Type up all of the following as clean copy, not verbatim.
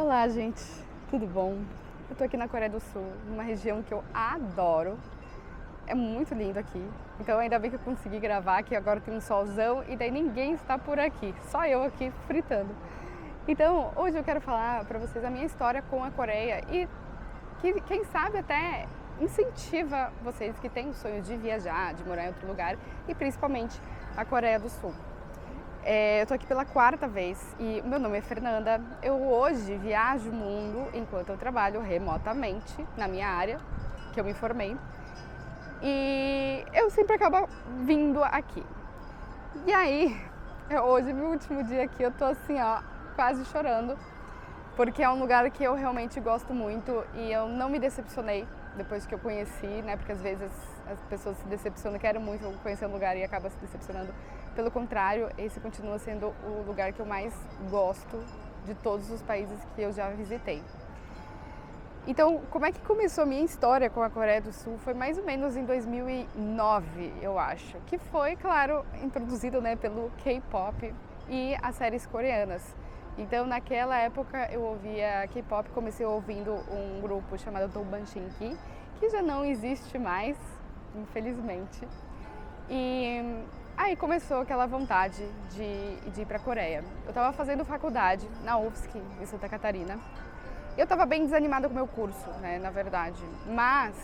Olá, gente, tudo bom? Eu tô aqui na Coreia do Sul, numa região que eu adoro. É muito lindo aqui. Então ainda bem que eu consegui gravar, que agora tem um solzão e daí ninguém está por aqui, só eu aqui fritando. Então, hoje eu quero falar pra vocês a minha história com a Coreia e que quem sabe até incentiva vocês que têm o sonho de viajar, de morar em outro lugar e principalmente a Coreia do Sul. Eu tô aqui pela quarta vez e meu nome é Fernanda. Eu hoje viajo o mundo enquanto eu trabalho remotamente na minha área, que eu me formei. E eu sempre acabo vindo aqui. E aí, hoje, meu último dia aqui, eu tô assim, ó, quase chorando, porque é um lugar que eu realmente gosto muito e eu não me decepcionei depois que eu conheci, né? Porque às vezes as pessoas se decepcionam, querem muito conhecer um lugar e acabam se decepcionando. Pelo contrário, esse continua sendo o lugar que eu mais gosto de todos os países que eu já visitei. Então, como é que começou a minha história com a Coreia do Sul? Foi mais ou menos em 2009, eu acho, que foi, claro, introduzido, né, pelo K-pop e as séries coreanas. Então, naquela época, eu ouvia K-pop, comecei ouvindo um grupo chamado Donbanshinki, que já não existe mais, infelizmente. E aí começou aquela vontade de ir para a Coreia. Eu estava fazendo faculdade na UFSC, em Santa Catarina. Eu estava bem desanimada com o meu curso, né, na verdade. Mas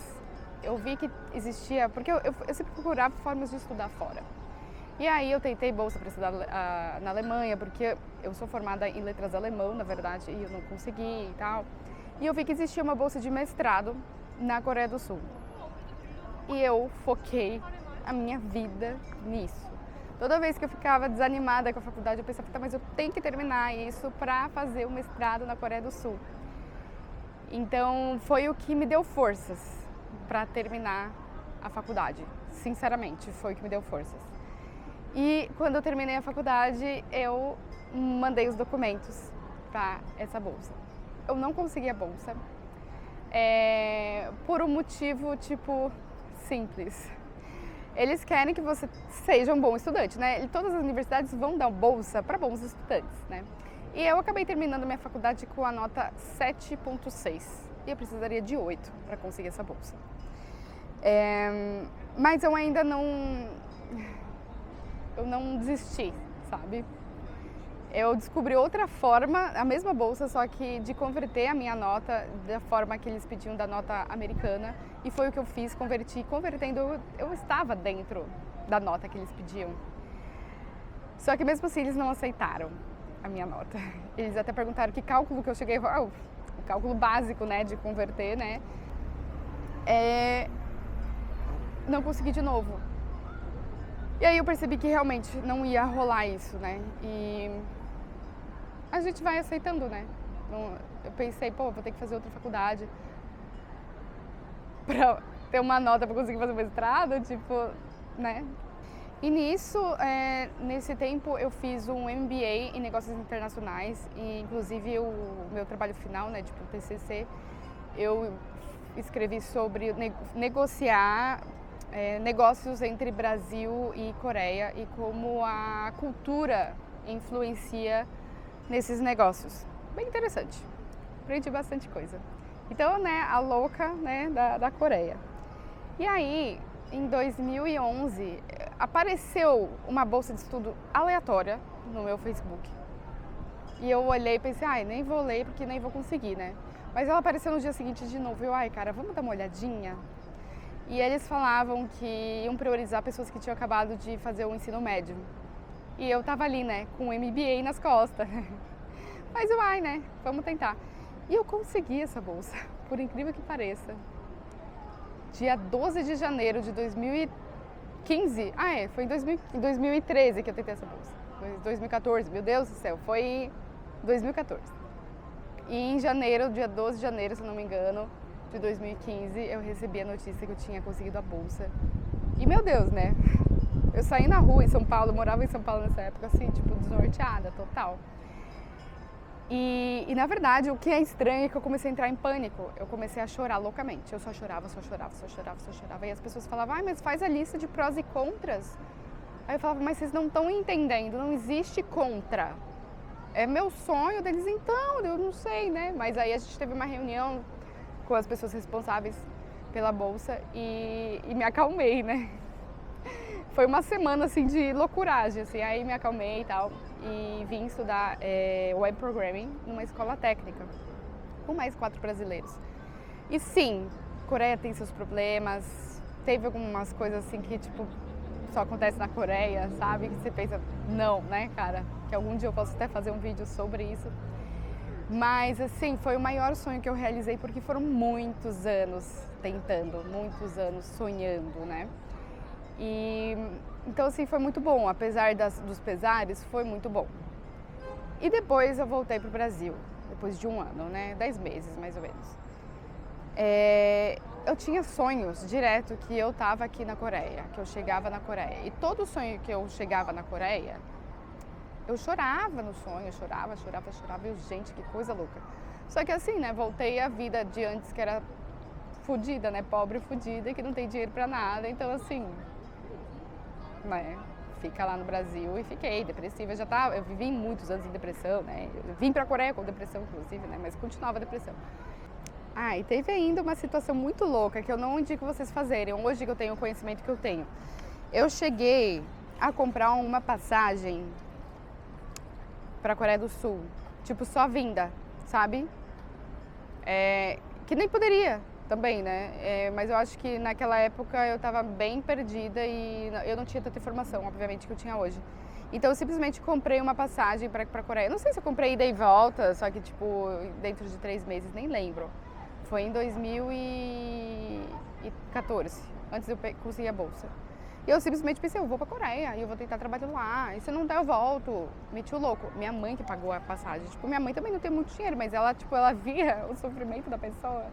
eu vi que existia, porque eu sempre procurava formas de estudar fora. E aí eu tentei bolsa para estudar na Alemanha, porque eu sou formada em letras alemão, na verdade, e eu não consegui e tal. E eu vi que existia uma bolsa de mestrado na Coreia do Sul. E eu foquei a minha vida nisso. Toda vez que eu ficava desanimada com a faculdade, eu pensava, tá, mas eu tenho que terminar isso para fazer o mestrado na Coreia do Sul. Então foi o que me deu forças para terminar a faculdade. Sinceramente, foi o que me deu forças. E quando eu terminei a faculdade, eu mandei os documentos para essa bolsa. Eu não consegui a bolsa por um motivo, tipo, simples. Eles querem que você seja um bom estudante, né? E todas as universidades vão dar bolsa para bons estudantes, né? E eu acabei terminando minha faculdade com a nota 7,6 e eu precisaria de 8 para conseguir essa bolsa. Mas eu ainda não desisti, sabe? Eu descobri outra forma, a mesma bolsa, só que de converter a minha nota da forma que eles pediam da nota americana. E foi o que eu fiz, convertendo, eu estava dentro da nota que eles pediam. Só que mesmo assim eles não aceitaram a minha nota. Eles até perguntaram que cálculo que eu cheguei, o cálculo básico, né, de converter, né. Não consegui de novo. E aí eu percebi que realmente não ia rolar isso, né? E a gente vai aceitando, né? Eu pensei, pô, vou ter que fazer outra faculdade pra ter uma nota pra conseguir fazer o mestrado, tipo, né? E nisso, nesse tempo, eu fiz um MBA em Negócios Internacionais e, inclusive, o meu trabalho final, né, tipo, TCC, eu escrevi sobre negociar negócios entre Brasil e Coreia e como a cultura influencia nesses negócios. Bem interessante, aprendi bastante coisa. Então, né, a louca, né, da Coreia. E aí, em 2011, apareceu uma bolsa de estudo aleatória no meu Facebook. E eu olhei e pensei, ai, nem vou ler porque nem vou conseguir, né? Mas ela apareceu no dia seguinte de novo. Eu, ai, cara, vamos dar uma olhadinha? E eles falavam que iam priorizar pessoas que tinham acabado de fazer o ensino médio. E eu tava ali, né, com o MBA nas costas. Mas eu, ai, né, vamos tentar. E eu consegui essa bolsa, por incrível que pareça. Dia 12 de janeiro de 2015, foi em 2013 que eu tentei essa bolsa. Foi 2014, meu Deus do céu, foi 2014. E em janeiro, dia 12 de janeiro, se não me engano, de 2015, eu recebi a notícia que eu tinha conseguido a bolsa. E meu Deus, né? Eu saí na rua em São Paulo, eu morava em São Paulo nessa época, assim, tipo, desnorteada, total. E na verdade, o que é estranho é que eu comecei a entrar em pânico. Eu comecei a chorar loucamente. Eu só chorava. E as pessoas falavam, mas faz a lista de prós e contras. Aí eu falava, mas vocês não estão entendendo, não existe contra. é meu sonho deles, então, eu não sei, né? Mas aí a gente teve uma reunião com as pessoas responsáveis pela bolsa e me acalmei, né? Foi uma semana, assim, de loucuragem, assim, aí me acalmei e tal, e vim estudar Web Programming numa escola técnica, com mais 4 brasileiros. E sim, Coreia tem seus problemas, teve algumas coisas assim que, tipo, só acontece na Coreia, sabe? Que você pensa, não, né, cara? Que algum dia eu posso até fazer um vídeo sobre isso. Mas, assim, foi o maior sonho que eu realizei porque foram muitos anos tentando, muitos anos sonhando, né? E então, assim, foi muito bom, apesar dos pesares, foi muito bom. E depois eu voltei pro Brasil, depois de um ano, né? 10 meses, mais ou menos. Eu tinha sonhos direto que eu tava aqui na Coreia, que eu chegava na Coreia. E todo sonho que eu chegava na Coreia, eu chorava no sonho, chorava. E eu, gente, que coisa louca. Só que assim, né? Voltei à vida de antes, que era fodida, né? Pobre, fodida, que não tem dinheiro pra nada. Então, assim, né? Fica lá no Brasil e fiquei depressiva. Eu vivi muitos anos em depressão, né? Eu vim pra Coreia com depressão, inclusive, né? Mas continuava a depressão. E teve ainda uma situação muito louca que eu não indico vocês fazerem, hoje que eu tenho o conhecimento que eu tenho. Eu cheguei a comprar uma passagem pra Coreia do Sul, tipo, só vinda, sabe? Que nem poderia também, né? Mas eu acho que naquela época eu tava bem perdida e eu não tinha tanta informação, obviamente, que eu tinha hoje. Então eu simplesmente comprei uma passagem pra Coreia. Não sei se eu comprei ida e volta, só que tipo, dentro de 3 meses, nem lembro. Foi em 2014, antes de eu conseguir a bolsa. E eu simplesmente pensei, eu vou pra Coreia e eu vou tentar trabalhar lá. E se não der, eu volto. Meti o louco. Minha mãe que pagou a passagem. Tipo, minha mãe também não tem muito dinheiro, mas ela, tipo, ela via o sofrimento da pessoa.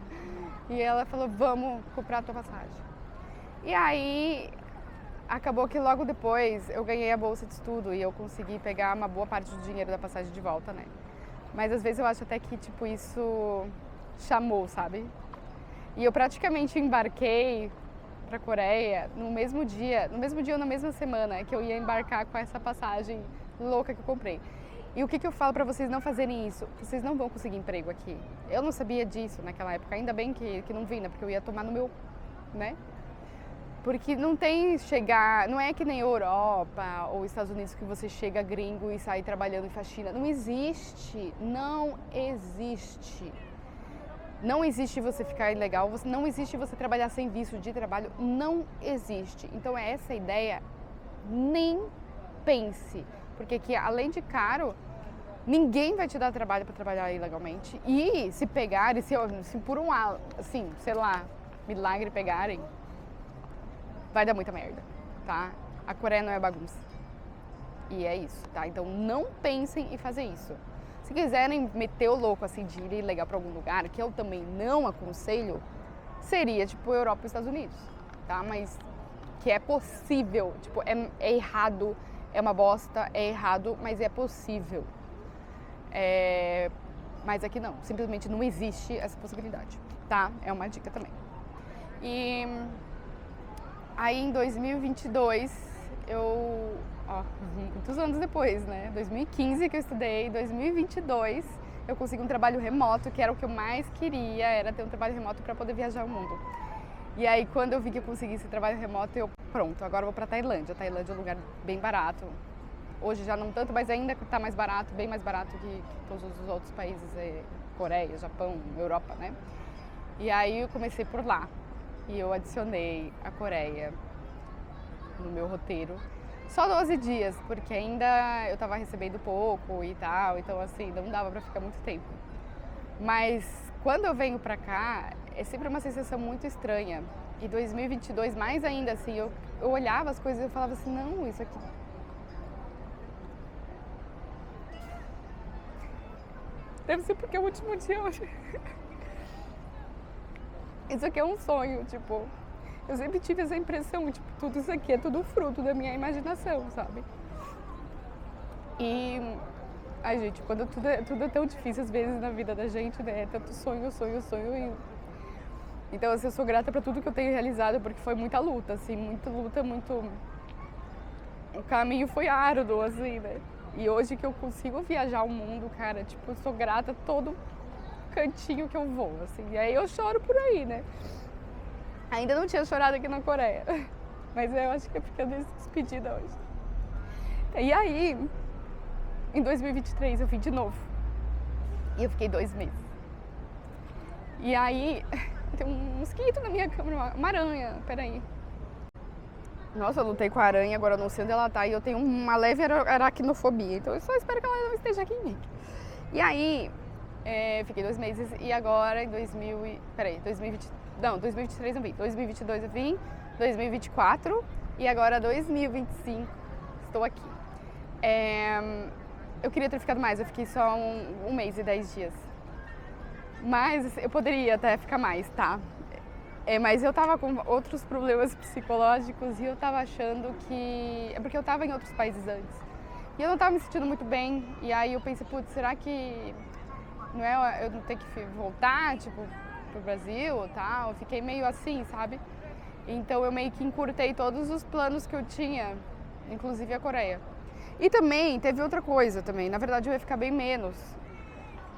E ela falou, vamos comprar a tua passagem. E aí, acabou que logo depois eu ganhei a bolsa de estudo e eu consegui pegar uma boa parte do dinheiro da passagem de volta, né? Mas às vezes eu acho até que, tipo, isso chamou, sabe? E eu praticamente embarquei pra Coreia no mesmo dia ou na mesma semana que eu ia embarcar com essa passagem louca que eu comprei. E o que eu falo pra vocês não fazerem isso? Vocês não vão conseguir emprego aqui. Eu não sabia disso naquela época, ainda bem que não vim, né? Porque eu ia tomar no meu, né? Porque não tem chegar, não é que nem Europa ou Estados Unidos que você chega gringo e sai trabalhando em faxina. Não existe, não existe. Não existe você ficar ilegal, não existe você trabalhar sem visto de trabalho, não existe. Então essa ideia, nem pense, porque aqui, além de caro, ninguém vai te dar trabalho para trabalhar ilegalmente. E se pegarem, se por um, assim, sei lá, milagre pegarem, vai dar muita merda, tá? A Coreia não é bagunça. E é isso, tá? Então não pensem em fazer isso. Se quiserem meter o louco, assim, de ir ilegal para algum lugar, que eu também não aconselho, seria, tipo, Europa e Estados Unidos, tá? Mas que é possível, tipo, é errado, é uma bosta, é errado, mas é possível. Mas aqui não, simplesmente não existe essa possibilidade, tá? É uma dica também. E aí em 2022, muitos anos depois, né? 2015 que eu estudei, 2022 eu consegui um trabalho remoto, que era o que eu mais queria, era ter um trabalho remoto para poder viajar o mundo. E aí quando eu vi que eu consegui esse trabalho remoto, pronto, agora eu vou pra Tailândia. Tailândia é um lugar bem barato. Hoje já não tanto, mas ainda tá mais barato, bem mais barato que todos os outros países, Coreia, Japão, Europa, né? E aí eu comecei por lá. E eu adicionei a Coreia no meu roteiro. Só 12 dias, porque ainda eu tava recebendo pouco e tal, então assim, não dava pra ficar muito tempo. Mas quando eu venho pra cá, é sempre uma sensação muito estranha. E 2022, mais ainda, assim, eu olhava as coisas e eu falava assim, não, isso aqui... Deve ser porque é o último dia hoje. Isso aqui é um sonho, tipo... Eu sempre tive essa impressão, tipo, tudo isso aqui é tudo fruto da minha imaginação, sabe? E... Ai, gente, quando tudo é tão difícil às vezes na vida da gente, né? É tanto sonho e... Então, assim, eu sou grata pra tudo que eu tenho realizado, porque foi muita luta, assim, muita luta, muito... O caminho foi árduo, assim, né? E hoje que eu consigo viajar o mundo, cara, tipo, eu sou grata a todo cantinho que eu vou, assim. E aí eu choro por aí, né? Ainda não tinha chorado aqui na Coreia, mas eu acho que é porque eu dei despedida hoje. E aí, em 2023 eu vim de novo. E eu fiquei 2 meses. E aí, tem um mosquito na minha cama, uma aranha, peraí. Nossa, eu lutei com a aranha, agora eu não sei onde ela tá e eu tenho uma leve aracnofobia, então eu só espero que ela não esteja aqui em mim. E aí, fiquei 2 meses e agora em 2023 eu vim, 2022 eu vim, 2024 e agora 2025 estou aqui. Eu queria ter ficado mais, eu fiquei só um mês e 10 dias. Mas eu poderia até ficar mais, tá? Mas eu tava com outros problemas psicológicos e eu tava achando que... É porque eu tava em outros países antes. E eu não tava me sentindo muito bem. E aí eu pensei, putz, será que não é eu não ter que voltar, tipo, pro Brasil e tal? Eu fiquei meio assim, sabe? Então eu meio que encurtei todos os planos que eu tinha, inclusive a Coreia. E também teve outra coisa também. Na verdade eu ia ficar bem menos,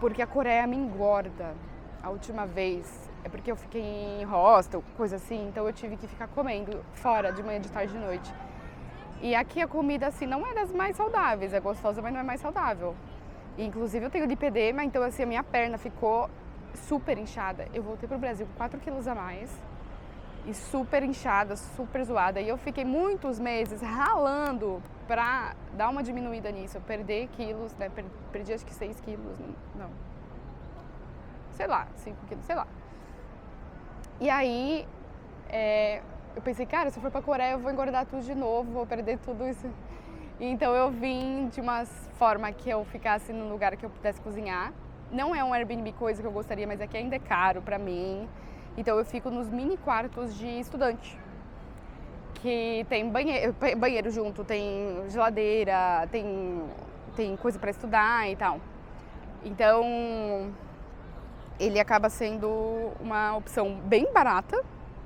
porque a Coreia me engorda. A última vez é porque eu fiquei em hostel, coisa assim, então eu tive que ficar comendo fora de manhã, de tarde, de noite. E aqui a comida assim não é das mais saudáveis, é gostosa, mas não é mais saudável. E, inclusive eu tenho lipedema, então assim a minha perna ficou super inchada. Eu voltei pro Brasil com 4 quilos a mais e super inchada, super zoada. E eu fiquei muitos meses ralando pra dar uma diminuída nisso, perder quilos, né? Perdi acho que 6 quilos, não. Sei lá, 5 quilos, sei lá. E aí, eu pensei, cara, se eu for pra Coreia eu vou engordar tudo de novo, vou perder tudo isso. Então eu vim de uma forma que eu ficasse num lugar que eu pudesse cozinhar. Não é um Airbnb coisa que eu gostaria, mas aqui ainda é caro pra mim. Então eu fico nos mini quartos de estudante, que tem banheiro junto, tem geladeira, tem coisa pra estudar e tal. Então ele acaba sendo uma opção bem barata,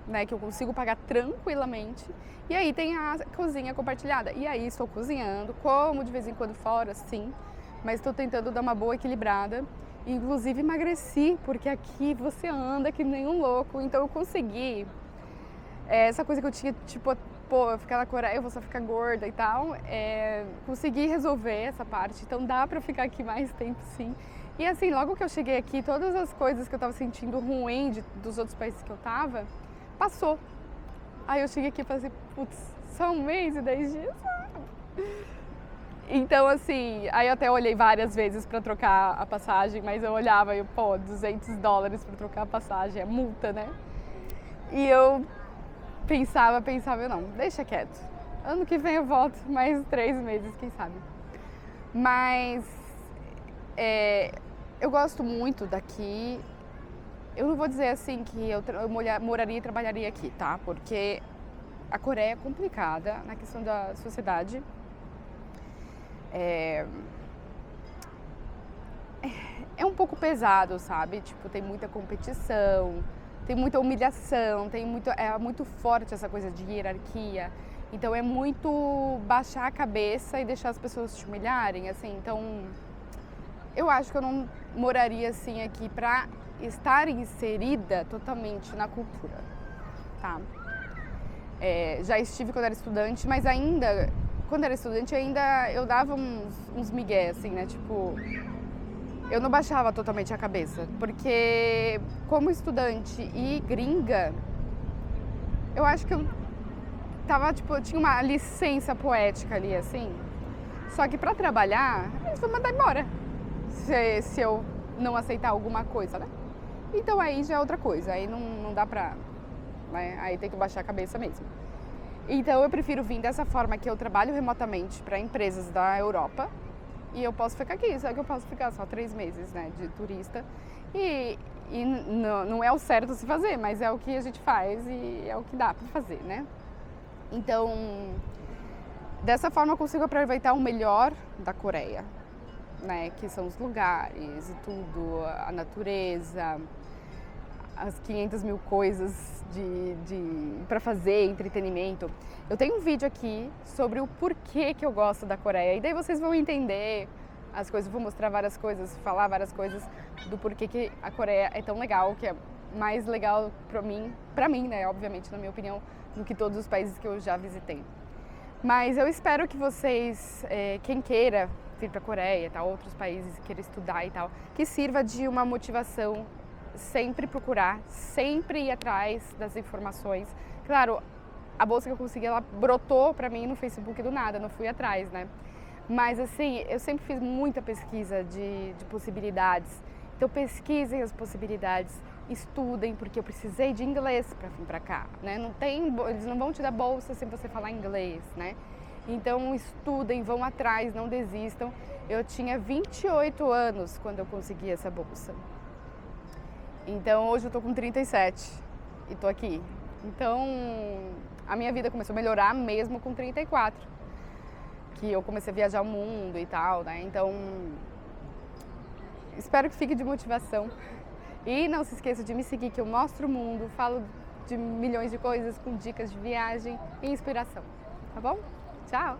né, que eu consigo pagar tranquilamente. E aí tem a cozinha compartilhada. E aí estou cozinhando, como de vez em quando fora, sim, mas estou tentando dar uma boa equilibrada. Inclusive emagreci, porque aqui você anda que nem um louco. Então eu consegui essa coisa que eu tinha, tipo, pô, eu ficar na Coreia, eu vou só ficar gorda e tal. Consegui resolver essa parte, então dá pra ficar aqui mais tempo, sim. E assim, logo que eu cheguei aqui, todas as coisas que eu tava sentindo ruim dos outros países que eu tava, passou. Aí eu cheguei aqui e falei, putz, só 1 mês e 10 dias? Então assim, aí eu até olhei várias vezes pra trocar a passagem, mas eu olhava e pô, $200 pra trocar a passagem, é multa, né? E eu pensava, eu não, deixa quieto. Ano que vem eu volto, mais 3 meses, quem sabe. Mas eu gosto muito daqui. Eu não vou dizer assim que eu moraria e trabalharia aqui, tá? Porque a Coreia é complicada na questão da sociedade. É um pouco pesado, sabe? Tipo, tem muita competição, tem muita humilhação, é muito forte essa coisa de hierarquia. Então é muito baixar a cabeça e deixar as pessoas te humilharem, assim. Então eu acho que eu não moraria assim aqui pra estar inserida totalmente na cultura, tá? Já estive quando era estudante, mas ainda, quando era estudante, eu dava uns migué, assim, né? Tipo, eu não baixava totalmente a cabeça, porque como estudante e gringa, eu acho que eu tava, tipo, eu tinha uma licença poética ali, assim. Só que pra trabalhar, eles vão mandar embora, se eu não aceitar alguma coisa, né? Então aí já é outra coisa, aí não dá pra, né? Aí tem que baixar a cabeça mesmo. Então eu prefiro vir dessa forma que eu trabalho remotamente para empresas da Europa e eu posso ficar aqui, só que eu posso ficar só 3 meses, né, de turista. E não é o certo se fazer, mas é o que a gente faz e é o que dá pra fazer, né? Então, dessa forma eu consigo aproveitar o melhor da Coreia, né? Que são os lugares e tudo, a natureza, as 500 mil coisas para fazer, entretenimento. Eu tenho um vídeo aqui sobre o porquê que eu gosto da Coreia, e daí vocês vão entender as coisas, vou mostrar várias coisas, falar várias coisas do porquê que a Coreia é tão legal, que é mais legal pra mim, né, obviamente, na minha opinião, do que todos os países que eu já visitei. Mas eu espero que vocês, quem queira vir para a Coreia, tá, outros países, queira estudar e tal, que sirva de uma motivação, sempre procurar, sempre ir atrás das informações. Claro, a bolsa que eu consegui, ela brotou para mim no Facebook do nada, não fui atrás, né? Mas assim, eu sempre fiz muita pesquisa de possibilidades. Então pesquisem as possibilidades, estudem, porque eu precisei de inglês para vir para cá, né? Eles não vão te dar bolsa sem você falar inglês, né? Então estudem, vão atrás, não desistam. Eu tinha 28 anos quando eu consegui essa bolsa. Então hoje eu tô com 37 e tô aqui. Então a minha vida começou a melhorar mesmo com 34, que eu comecei a viajar o mundo e tal, né? Então espero que fique de motivação. E não se esqueça de me seguir, que eu mostro o mundo, falo de milhões de coisas com dicas de viagem e inspiração. Tá bom? Tchau!